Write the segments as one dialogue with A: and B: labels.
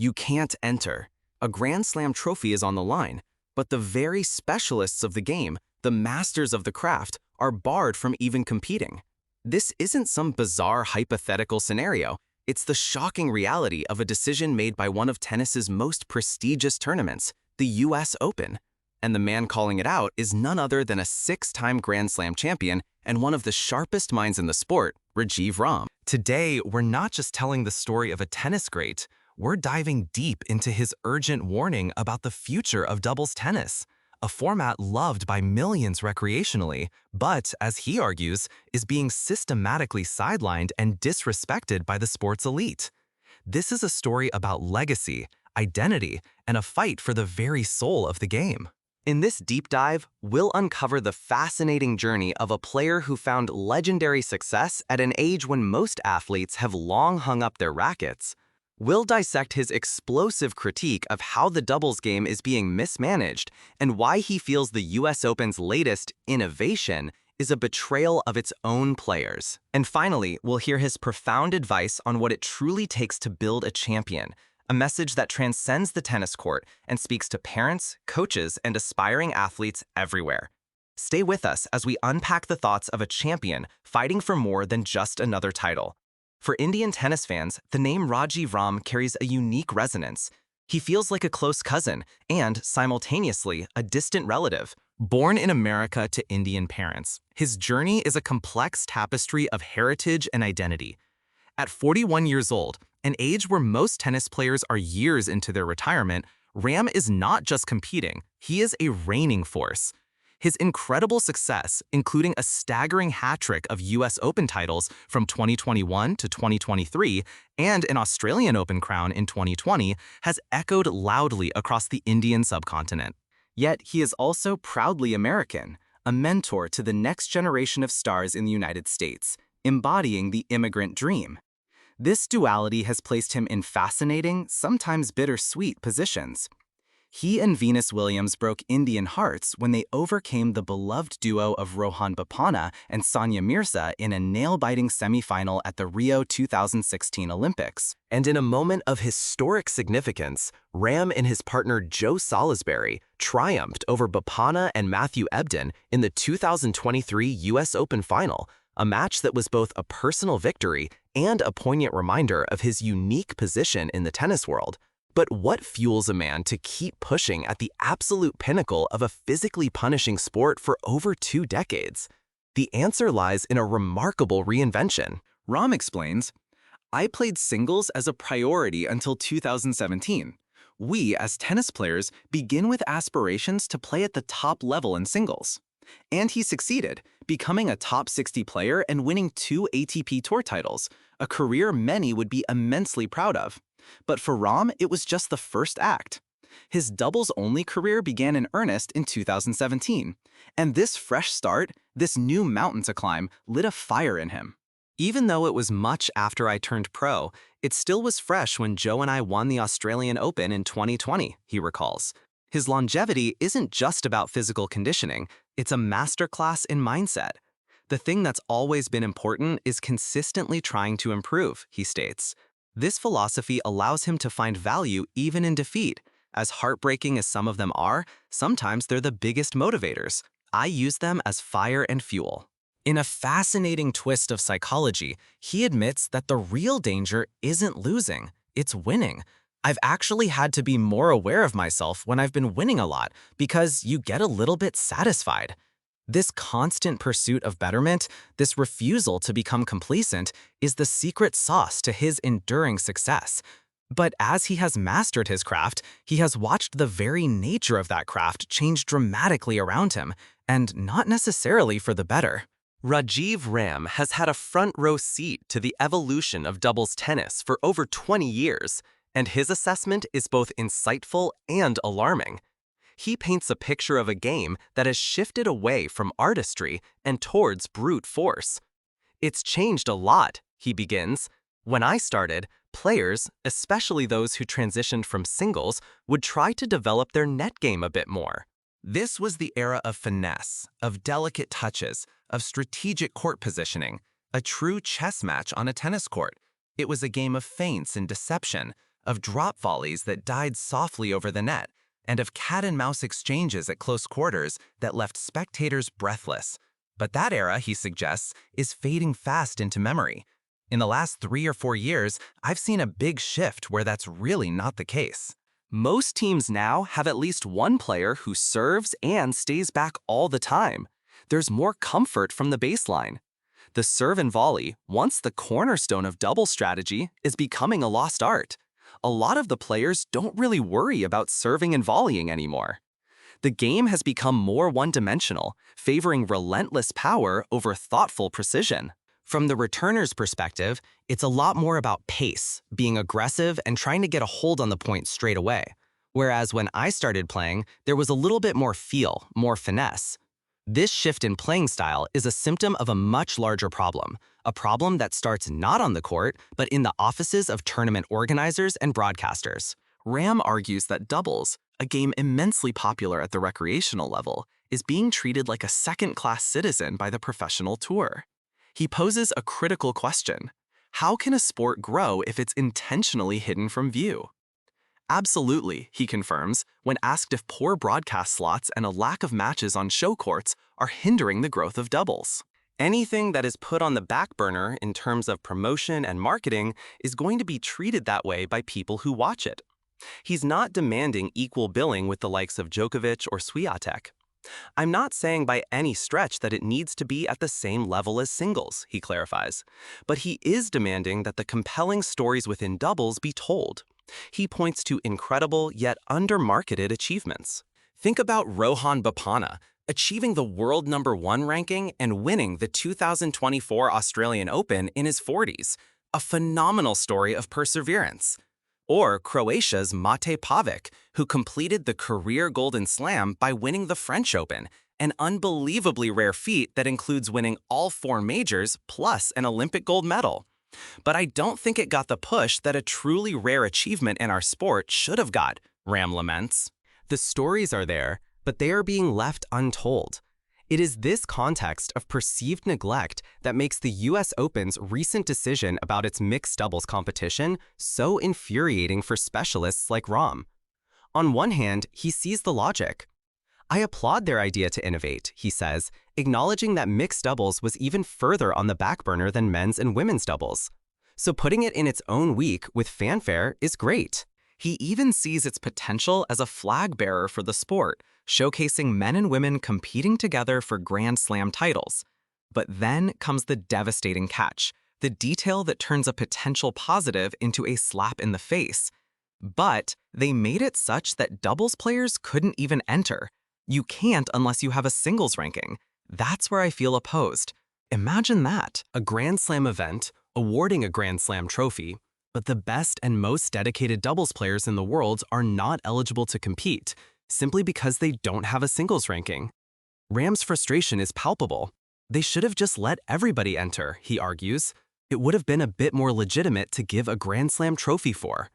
A: You can't enter. A Grand Slam trophy is on the line, but the very specialists of the game, the masters of the craft, are barred from even competing. This isn't some bizarre hypothetical scenario. It's the shocking reality of a decision made by one of tennis's most prestigious tournaments, the US Open. And the man calling it out is none other than a six-time Grand Slam champion and one of the sharpest minds in the sport, Rajeev Ram. Today, we're not just telling the story of a tennis great, we're diving deep into his urgent warning about the future of doubles tennis, a format loved by millions recreationally, but, as he argues, is being systematically sidelined and disrespected by the sport's elite. This is a story about legacy, identity, and a fight for the very soul of the game. In this deep dive, we'll uncover the fascinating journey of a player who found legendary success at an age when most athletes have long hung up their rackets. We'll dissect his explosive critique of how the doubles game is being mismanaged and why he feels the US Open's latest innovation is a betrayal of its own players. And finally, we'll hear his profound advice on what it truly takes to build a champion, a message that transcends the tennis court and speaks to parents, coaches, and aspiring athletes everywhere. Stay with us as we unpack the thoughts of a champion fighting for more than just another title. For Indian tennis fans, the name Rajeev Ram carries a unique resonance. He feels like a close cousin and, simultaneously, a distant relative. Born in America to Indian parents, his journey is a complex tapestry of heritage and identity. At 41 years old, an age where most tennis players are years into their retirement, Ram is not just competing, he is a reigning force. His incredible success, including a staggering hat-trick of US Open titles from 2021 to 2023 and an Australian Open crown in 2020, has echoed loudly across the Indian subcontinent. Yet he is also proudly American, a mentor to the next generation of stars in the United States, embodying the immigrant dream. This duality has placed him in fascinating, sometimes bittersweet positions. He and Venus Williams broke Indian hearts when they overcame the beloved duo of Rohan Bopanna and Sania Mirza in a nail-biting semifinal at the Rio 2016 Olympics. And in a moment of historic significance, Ram and his partner Joe Salisbury triumphed over Bopanna and Matthew Ebden in the 2023 US Open final, a match that was both a personal victory and a poignant reminder of his unique position in the tennis world. But what fuels a man to keep pushing at the absolute pinnacle of a physically punishing sport for over 2 decades? The answer lies in a remarkable reinvention. Ram explains, "I played singles as a priority until 2017. We, as tennis players, begin with aspirations to play at the top level in singles." And he succeeded, becoming a top 60 player and winning 2 ATP Tour titles, a career many would be immensely proud of. But for Ram, it was just the first act. His doubles-only career began in earnest in 2017, and this fresh start, this new mountain to climb, lit a fire in him. "Even though it was much after I turned pro, it still was fresh when Joe and I won the Australian Open in 2020, he recalls. His longevity isn't just about physical conditioning, it's a masterclass in mindset. The thing that's always been important is consistently trying to improve, he states. This philosophy allows him to find value even in defeat. As heartbreaking as some of them are, sometimes they're the biggest motivators. I use them as fire and fuel." In a fascinating twist of psychology, he admits that the real danger isn't losing, it's winning. "I've actually had to be more aware of myself when I've been winning a lot because you get a little bit satisfied." This constant pursuit of betterment, this refusal to become complacent, is the secret sauce to his enduring success. But as he has mastered his craft, he has watched the very nature of that craft change dramatically around him, and not necessarily for the better. Rajeev Ram has had a front-row seat to the evolution of doubles tennis for over 20 years, and his assessment is both insightful and alarming. He paints a picture of a game that has shifted away from artistry and towards brute force. "It's changed a lot," he begins. "When I started, players, especially those who transitioned from singles, would try to develop their net game a bit more. This was the era of finesse, of delicate touches, of strategic court positioning, a true chess match on a tennis court. It was a game of feints and deception, of drop volleys that died softly over the net, and of cat-and-mouse exchanges at close quarters that left spectators breathless. But that era, he suggests, is fading fast into memory. In the last 3 or 4 years, I've seen a big shift where that's really not the case. Most teams now have at least one player who serves and stays back all the time. There's more comfort from the baseline. The serve and volley, once the cornerstone of double strategy, is becoming a lost art. A lot of the players don't really worry about serving and volleying anymore. The game has become more one-dimensional, favoring relentless power over thoughtful precision. From the returner's perspective, it's a lot more about pace, being aggressive and trying to get a hold on the point straight away. Whereas when I started playing, there was a little bit more feel, more finesse. This shift in playing style is a symptom of a much larger problem, a problem that starts not on the court, but in the offices of tournament organizers and broadcasters. Ram argues that doubles, a game immensely popular at the recreational level, is being treated like a second-class citizen by the professional tour. He poses a critical question. How can a sport grow if it's intentionally hidden from view? Absolutely, he confirms, when asked if poor broadcast slots and a lack of matches on show courts are hindering the growth of doubles. Anything that is put on the back burner in terms of promotion and marketing is going to be treated that way by people who watch it. He's not demanding equal billing with the likes of Djokovic or Swiatek. I'm not saying by any stretch that it needs to be at the same level as singles, he clarifies, but he is demanding that the compelling stories within doubles be told. He points to incredible yet under-marketed achievements. Think about Rohan Bopanna, achieving the world #1 ranking and winning the 2024 Australian Open in his 40s, a phenomenal story of perseverance. Or Croatia's Mate Pavic, who completed the career Golden Slam by winning the French Open, an unbelievably rare feat that includes winning all 4 majors plus an Olympic gold medal. But I don't think it got the push that a truly rare achievement in our sport should have got, Ram laments. The stories are there, but they are being left untold. It is this context of perceived neglect that makes the US Open's recent decision about its mixed doubles competition so infuriating for specialists like Ram. On one hand, he sees the logic. I applaud their idea to innovate, he says, acknowledging that mixed doubles was even further on the back burner than men's and women's doubles. So putting it in its own week with fanfare is great. He even sees its potential as a flag bearer for the sport, showcasing men and women competing together for Grand Slam titles. But then comes the devastating catch, the detail that turns a potential positive into a slap in the face. But they made it such that doubles players couldn't even enter. You can't unless you have a singles ranking. That's where I feel opposed. Imagine that, a Grand Slam event, awarding a Grand Slam trophy, but the best and most dedicated doubles players in the world are not eligible to compete, simply because they don't have a singles ranking. Ram's frustration is palpable. They should have just let everybody enter, he argues. It would have been a bit more legitimate to give a Grand Slam trophy for.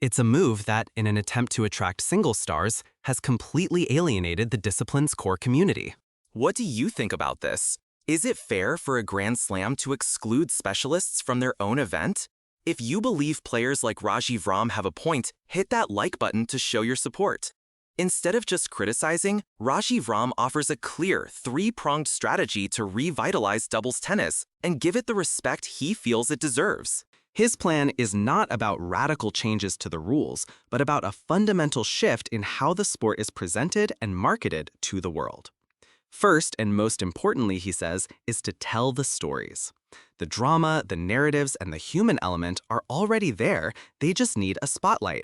A: It's a move that, in an attempt to attract singles stars, has completely alienated the discipline's core community. What do you think about this? Is it fair for a Grand Slam to exclude specialists from their own event? If you believe players like Rajeev Ram have a point, hit that like button to show your support. Instead of just criticizing, Rajeev Ram offers a clear, 3-pronged strategy to revitalize doubles tennis and give it the respect he feels it deserves. His plan is not about radical changes to the rules, but about a fundamental shift in how the sport is presented and marketed to the world. First, and most importantly, he says, is to tell the stories. The drama, the narratives, and the human element are already there, they just need a spotlight.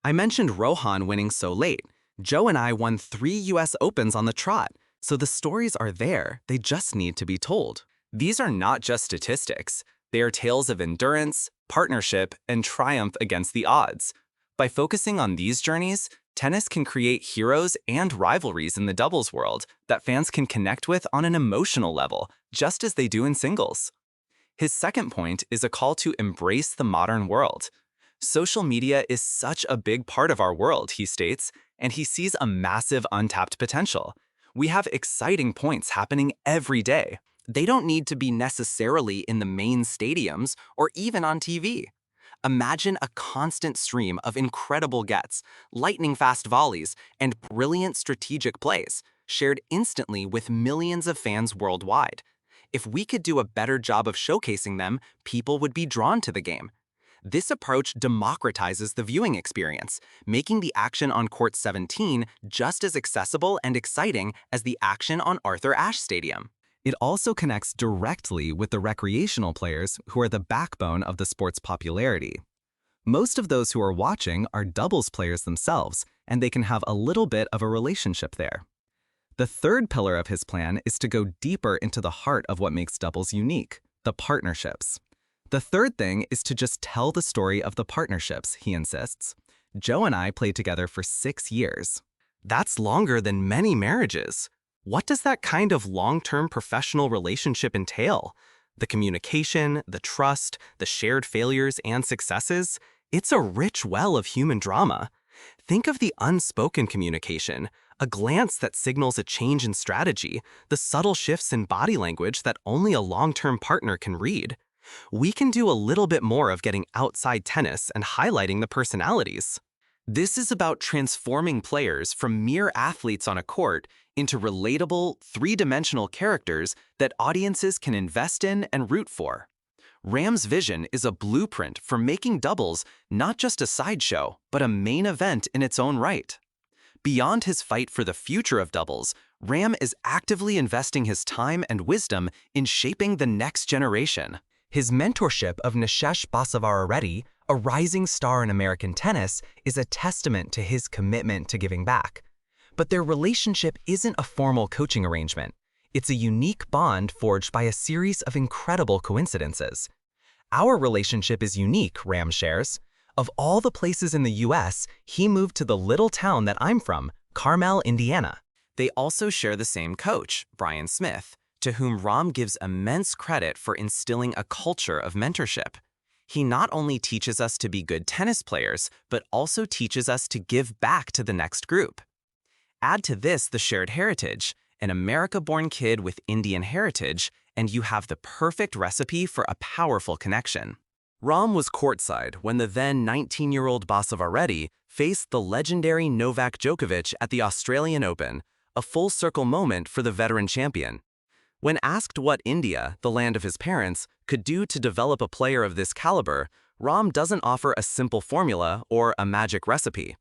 A: I mentioned Rohan winning so late. Joe and I won 3 US Opens on the trot, so the stories are there, they just need to be told. These are not just statistics. They are tales of endurance, partnership, and triumph against the odds. By focusing on these journeys, tennis can create heroes and rivalries in the doubles world that fans can connect with on an emotional level, just as they do in singles. His second point is a call to embrace the modern world. Social media is such a big part of our world, he states, and he sees a massive untapped potential. We have exciting points happening every day. They don't need to be necessarily in the main stadiums or even on TV. Imagine a constant stream of incredible gets, lightning-fast volleys, and brilliant strategic plays, shared instantly with millions of fans worldwide. If we could do a better job of showcasing them, people would be drawn to the game. This approach democratizes the viewing experience, making the action on Court 17 just as accessible and exciting as the action on Arthur Ashe Stadium. It also connects directly with the recreational players who are the backbone of the sport's popularity. Most of those who are watching are doubles players themselves, and they can have a little bit of a relationship there. The third pillar of his plan is to go deeper into the heart of what makes doubles unique, the partnerships. The third thing is to just tell the story of the partnerships, he insists. Joe and I played together for 6 years. That's longer than many marriages. What does that kind of long-term professional relationship entail? The communication, the trust, the shared failures and successes? It's a rich well of human drama. Think of the unspoken communication, a glance that signals a change in strategy, the subtle shifts in body language that only a long-term partner can read. We can do a little bit more of getting outside tennis and highlighting the personalities. This is about transforming players from mere athletes on a court into relatable, three-dimensional characters that audiences can invest in and root for. Ram's vision is a blueprint for making doubles not just a sideshow, but a main event in its own right. Beyond his fight for the future of doubles, Ram is actively investing his time and wisdom in shaping the next generation. His mentorship of Nishesh Basavaraddy, a rising star in American tennis, is a testament to his commitment to giving back. But their relationship isn't a formal coaching arrangement. It's a unique bond forged by a series of incredible coincidences. Our relationship is unique, Ram shares. Of all the places in the US, he moved to the little town that I'm from, Carmel, Indiana. They also share the same coach, Brian Smith, to whom Ram gives immense credit for instilling a culture of mentorship. He not only teaches us to be good tennis players, but also teaches us to give back to the next group. Add to this the shared heritage, an America-born kid with Indian heritage, and you have the perfect recipe for a powerful connection. Ram was courtside when the then 19-year-old Basavaraddy faced the legendary Novak Djokovic at the Australian Open, a full-circle moment for the veteran champion. When asked what India, the land of his parents, could do to develop a player of this caliber, Ram doesn't offer a simple formula or a magic recipe.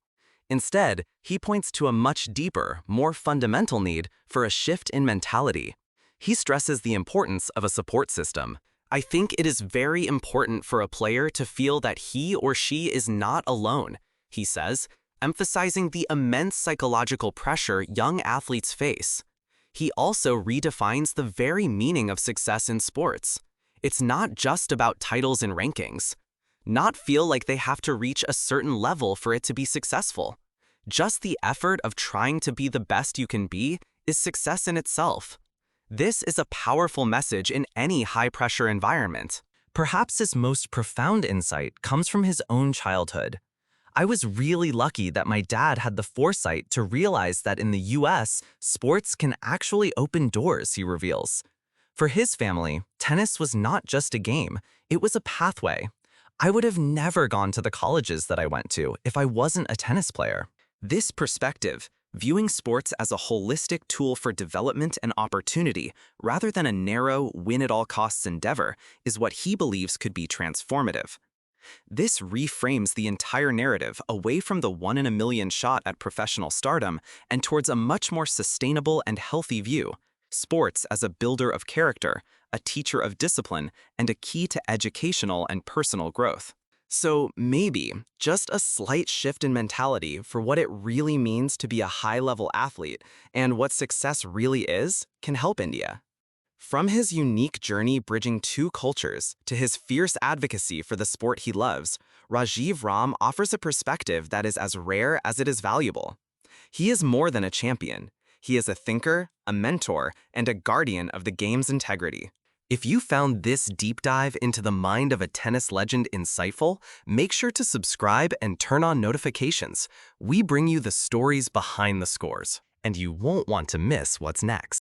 A: Instead, he points to a much deeper, more fundamental need for a shift in mentality. He stresses the importance of a support system. I think it is very important for a player to feel that he or she is not alone, he says, emphasizing the immense psychological pressure young athletes face. He also redefines the very meaning of success in sports. It's not just about titles and rankings. Not feel like they have to reach a certain level for it to be successful. Just the effort of trying to be the best you can be is success in itself. This is a powerful message in any high-pressure environment. Perhaps his most profound insight comes from his own childhood. I was really lucky that my dad had the foresight to realize that in the US, sports can actually open doors, he reveals. For his family, tennis was not just a game, it was a pathway. I would have never gone to the colleges that I went to if I wasn't a tennis player. This perspective, viewing sports as a holistic tool for development and opportunity rather than a narrow, win-at-all-costs endeavor, is what he believes could be transformative. This reframes the entire narrative away from the one-in-a-million shot at professional stardom and towards a much more sustainable and healthy view, sports as a builder of character, a teacher of discipline, and a key to educational and personal growth. So maybe just a slight shift in mentality for what it really means to be a high-level athlete and what success really is can help India. From his unique journey bridging two cultures to his fierce advocacy for the sport he loves, Rajeev Ram offers a perspective that is as rare as it is valuable. He is more than a champion. He is a thinker, a mentor, and a guardian of the game's integrity. If you found this deep dive into the mind of a tennis legend insightful, make sure to subscribe and turn on notifications. We bring you the stories behind the scores, and you won't want to miss what's next.